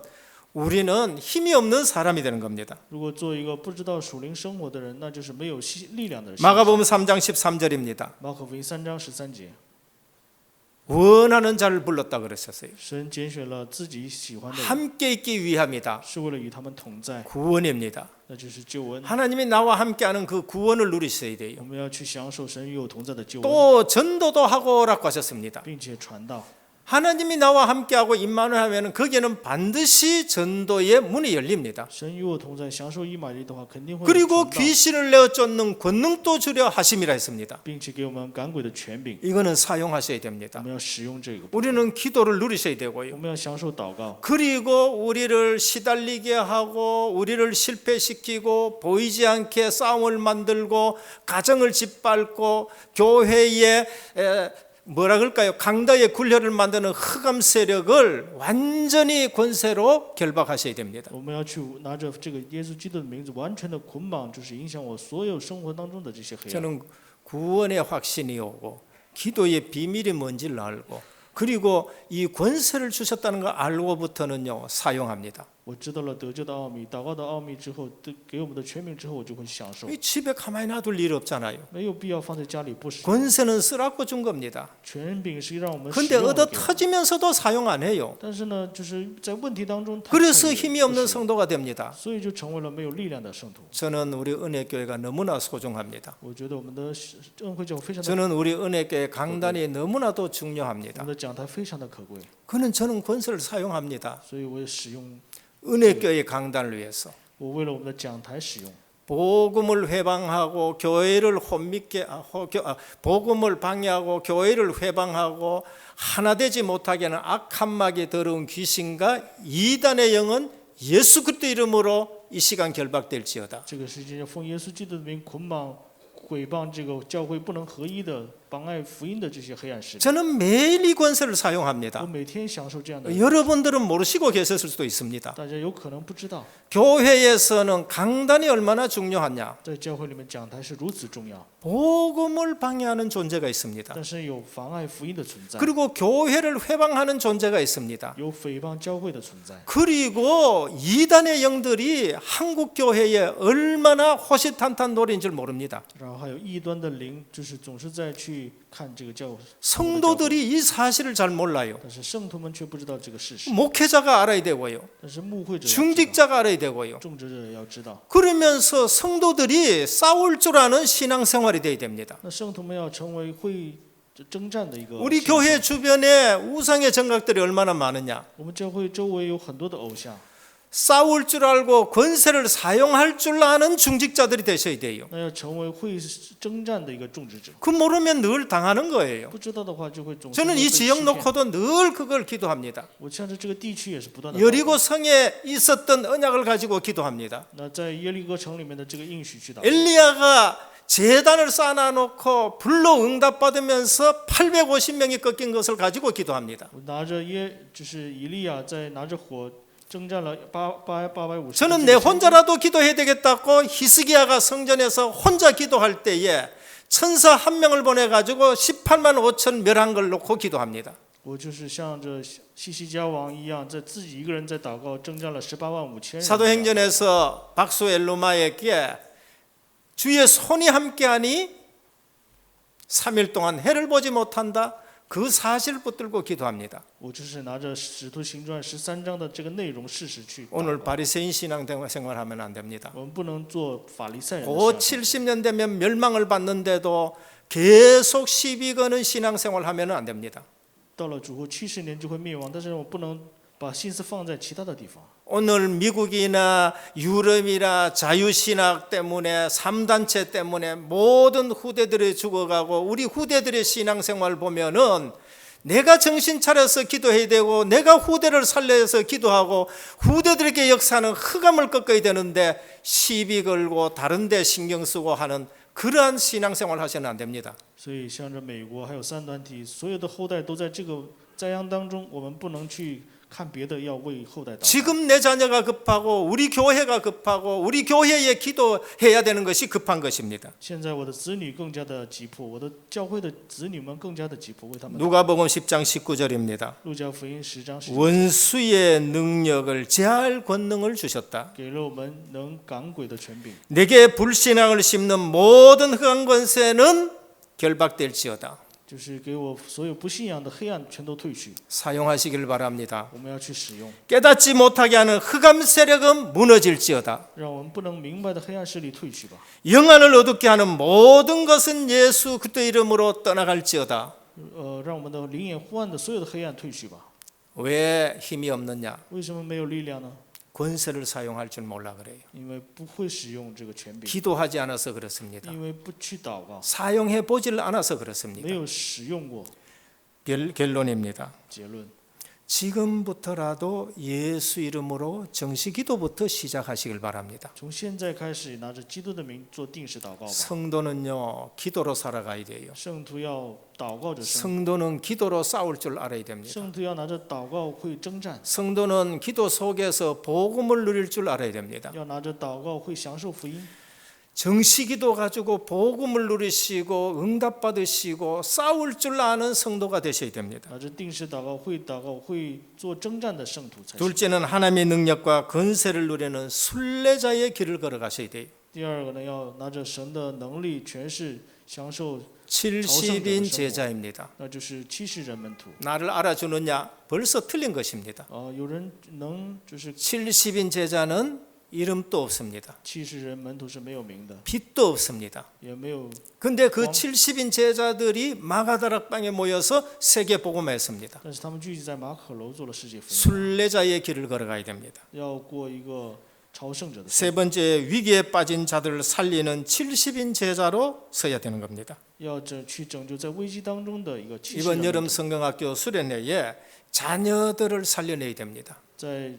우리는 힘이 없는 사람이 되는 겁니다. 如果做一个不知道属灵生活的人，那就是没有力量的人。 마가복음 3장 13절입니다. 马可福音3章13节， 원하는 자를 불렀다 그랬었어요. 神拣选了自己喜欢的人， 함께 있기 위함이다. 是为了与他们同在， 구원입니다. 那就是救恩。 하나님이 나와 함께하는 그 구원을 누리셔야 돼요. 我们要去享受神与我同在的救恩， 또 전도도 하고라고 하셨습니다. 并且传道。 하나님이 나와 함께하고 임만을 하면 거기에는 반드시 전도의 문이 열립니다. 神与我同在，享受以马利的话，肯定会 그리고 传道， 귀신을 내어 쫓는 권능도 주려 하심이라 했습니다. 并且给我们赶鬼的权柄。 이거는 사용하셔야 我 됩니다. 们要使用这个， 우리는 기도를 누리셔야 我 되고요. 们要享受祷告， 그리고 우리를 시달리게 하고 우리를 실패시키고 보이지 않게 싸움을 만들고 가정을 짓밟고 교회에 뭐라 그럴까요? 강다의 굴려를 만드는 흑암 세력을 완전히 권세로 결박하셔야 됩니다. 我们要去拿着这个耶稣基督的名字，完全的捆绑，就是影响我所有生活当中的这些黑暗。 저는 구원의 확신이 오고 기도의 비밀이 뭔지를 알고 그리고 이 권세를 주셨다는 걸 알고부터는요 사용합니다. 我知道了得救的奥秘，祷告的奥秘之后，给我们的权柄之后，我就会享受， 이 집에 가만히 놔둘 일 없잖아요. 没有必要放在家里不使用。 권세는 쓰라고 준 겁니다. 权柄是让我们使 근데 用 얻어 的给我们， 터지면서도 사용 안 해요. 但是呢，就是在问题当中，他 그래서 参与 힘이 不 없는 使用 성도가 됩니다. 所以就成为了没有力量的圣徒。 저는 우리 은혜교회가 너무나 소중합니다. 我觉得我们的恩惠教会非常的， 저는 우리 은혜교회 강단이 너무나도 我 중요합니다. 们的讲台非常的可贵， 그는 저는 권세를 사용합니다. 所以我也使用， 은혜교회 강단을 위해서. 我为了我们的讲台使用。 복음을 회방하고 교회를 복음을 방해하고 교회를 회방하고 하나 되지 못하게 하는 악한 마귀 더러운 귀신과 이단의 영은 예수 그리스도 이름으로 이 시간 결박될지어다. 这个时间要奉耶稣基督的名捆绑、毁谤这个教会不能合一的、妨碍福音的这些黑暗势力。 저는 매일 이 권세를 我 사용합니다. 每天享受这样的， 여러분들은 모르시고 계셨을 수도 있습니다. 大家有可能不知道， 교회에서는 강단이 얼마나 중요하냐. 在教会里面讲台是如此重要， 복음을 방해하는 존재가 있습니다. 但是有妨碍福音的存在， 그리고 교회를 회방하는 존재가 있습니다. 有诽谤教会的存在， 그리고 이단의 영들이 한국 교회에 얼마나 호시탄탄 노리인 줄 모릅니다. 然后还有异端的灵，就是总是在去看这个教会， 성도들이 이 사실을 잘 몰라요. 但是圣徒们却不知道这个事实， 목회자가 알아야 되고요. 但是牧会者要知道， 중직자가 알아야 되고요. 种植者也要知道， 그러면서 성도들이 싸울 줄 아는 신앙생활이 돼야 됩니다. 那圣徒们要成为会征战的一个。 우리 교회 주변에 우상의 정각들이 얼마나 많으냐. 我们教会周围有很多的偶像， 싸울 줄 알고 권세를 사용할 줄 아는 중직자들이 되셔야 돼요. 那要成为会征战的一个种植者。 그 모르면 늘 당하는 거예요. 不知道的话就会总是 저는 会 이 被 지역 欺骗。 놓고도 늘 그걸 기도합니다. 我向着这个地区也是不断的。 여리고 성에 있었던 언약을 가지고 기도합니다. 那在耶利哥城里面的这个应许去祷告。 엘리야가 제단을 쌓아놓고 불로 응답받으면서 850명이 꺾인 것을 가지고 기도합니다. 我拿着就是以利亚在拿着火征战了850。 저는 내 혼자라도 기도해야 되겠다고 히스기야가 성전에서 혼자 기도할 때에 천사 한 명을 보내가지고 18만 5천 멸한 걸 놓고 기도합니다. 我就是像着西西家王一样，在自己一个人在祷告，征战了18万5千人。 사도행전에서 박수 엘루마에게 주의 손이 함께하니 3일 동안 해를 보지 못한다. 그 사실을 붙들고 기도합니다. 我就是拿着《使徒行传》13章的这个内容事实去祷告。 오늘 바리새인 신앙 생활하면 안 됩니다. 我们不能做法利赛人的 곧 信仰。 70년 되면 멸망을 받는데도 계속 시비 거는 신앙 생활하면 안 됩니다. 到了主后70年就会灭亡，但是我不能把心思放在其他的地方。 오늘 미국이나 유럽이나 자유신학 때문에 3단체 때문에 모든 후대들이 죽어가고 우리 후대들의 신앙생활 보면은 내가 정신 차려서 기도해야 되고 내가 후대를 살려서 기도하고 후대들에게 역사는 흑암을 꺾어야 되는데 시비 걸고 다른 데 신경 쓰고 하는 그러한 신앙생활 하시면 안 됩니다. 所以，向着美国还有三团体，所有的后代都在这个灾殃当中，我们不能去看别的，要为后代祷告。 지금 내 자녀가 급하고 우리 교회가 급하고 우리 교회에 기도해야 되는 것이 급한 것입니다. 现在我的子女更加的急迫，我的教会的子女们更加的急迫，为他们。 누가복음 10장 19절입니다. 路加福音10章10节 원수의 능력을 제할 권능을 주셨다. 给了我们能赶鬼的权柄。 내게 불신앙을 심는 모든 흑암 권세는 결박될지어다. 就是给我所有不信仰的黑暗全都退去， 사용하시길 바랍니다. 我们要去使用， 깨닫지 못하게 하는 흑암 세력은 무너질지어다. 让我们不能明白的黑暗势力退去吧。 영안을 어둡게 하는 모든 것은 예수 그리스도 이름으로 떠나갈지어다. 让我们的灵眼昏暗的所有的黑暗退去吧。 왜 힘이 없느냐? 为什么没有力量呢？ 권세를 사용할 줄 몰라 그래요. 因为不会使用这个权柄， 기도하지 않아서 그렇습니다. 因为不去祷告， 사용해 보질 않아서 没 그렇습니다. 有使用过。 결론입니다. 结论， 지금부터라도 예수 이름으로 정식 기도부터 시작하시길 바랍니다. 从现在开始拿着基督的名做定时祷告吧。 성도는요 기도로 살아가야 돼요. 圣徒要祷告着生， 성도는 기도로 싸울 줄 알아야 됩니다. 圣徒要拿着祷告会征战， 성도는 기도 속에서 복음을 누릴 줄 알아야 됩니다. 要拿着祷告会享受福音。 정식기도 가지고 복음을 누리시고 응답받으시고 싸울 줄 아는 성도가 되셔야 됩니다. 拿着定时祷告会做征战的圣徒才行。 둘째는 하나님의 능력과 권세를 누리는 순례자의 길을 걸어가셔야 돼요. 第二个呢，要拿着神的能力权势享受， 70인 제자입니다. 那就是70人门徒。 나를 알아주느냐? 벌써 틀린 것입니다. 有人能就是 70인 제자는 이름도 없습니다. 70人门徒是没有名的， 빛도 없습니다. 也没有。 근데 그 70인 제자들이 마가다락방에 모여서 세계 복음했습니다. 但是他们聚集在马可楼做了世界福音， 순례자의 길을 걸어가야 됩니다. 要过一个朝圣者的生 세 번째 위기에 빠진 자들을 살리는 70인 제자로 서야 되는 겁니다. 要去拯救在危机当中的一个70 이번 人 여름 门徒。 성경학교 수련회에 자녀들을 살려내야 됩니다. 在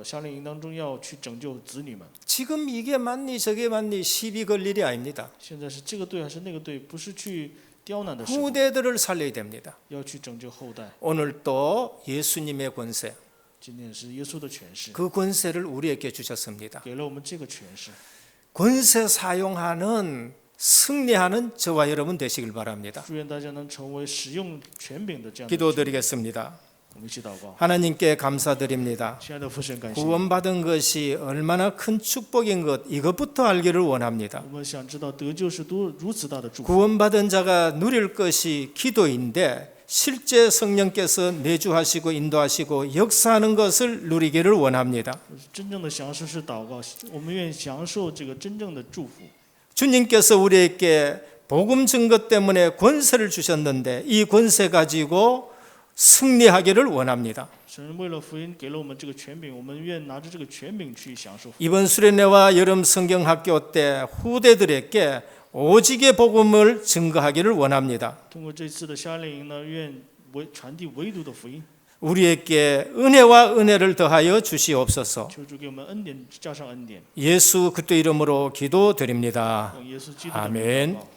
夏令营当中要去拯救子女们。 지금 이게 맞니 저게 맞니 시비 걸 일이 아닙니다. 现在是这个队还是那个队，不是去刁难的时候， 후대들을 살려야 됩니다. 要去拯救后代。 오늘 또 예수님의 권세, 今天是耶稣的权势， 그 권세를 우리에게 주셨습니다. 给了我们这个权势。 권세 사용하는 승리하는 저와 여러분 되시길 바랍니다. 祝愿大家能成为使用权柄的这样的。 기도드리겠습니다. 我们一起祷告。 하나님께 감사드립니다. 亲爱的父神，感谢你。 구원받은 것이 얼마나 큰 축복인 것 이것부터 알기를 원합니다. 我们想知道得救是多如此大的祝福。 구원받은 자가 누릴 것이 기도인데 실제 성령께서 내주하시고 인도하시고 역사하는 것을 누리기를 원합니다. 真正的享受是祷告，我们愿意享受这个真正的祝福。 주님께서 우리에게 복음 증거 때문에 권세를 주셨는데 이 권세 가지고 승리하기를 원합니다. 神为了福音给了我们这个权柄，我们愿拿着这个权柄去享受。 이번 수련회와 여름 성경학교 때 후대들에게 오직의 복음을 증거하기를 원합니다. 通过这次的夏令营呢，愿传递唯独的福音， 우리에게 은혜와 은혜를 더하여 주시옵소서. 求主给我们恩典加上恩典。 예수 그리스도 이름으로 기도드립니다. 用耶稣基督的名祷 아멘. 告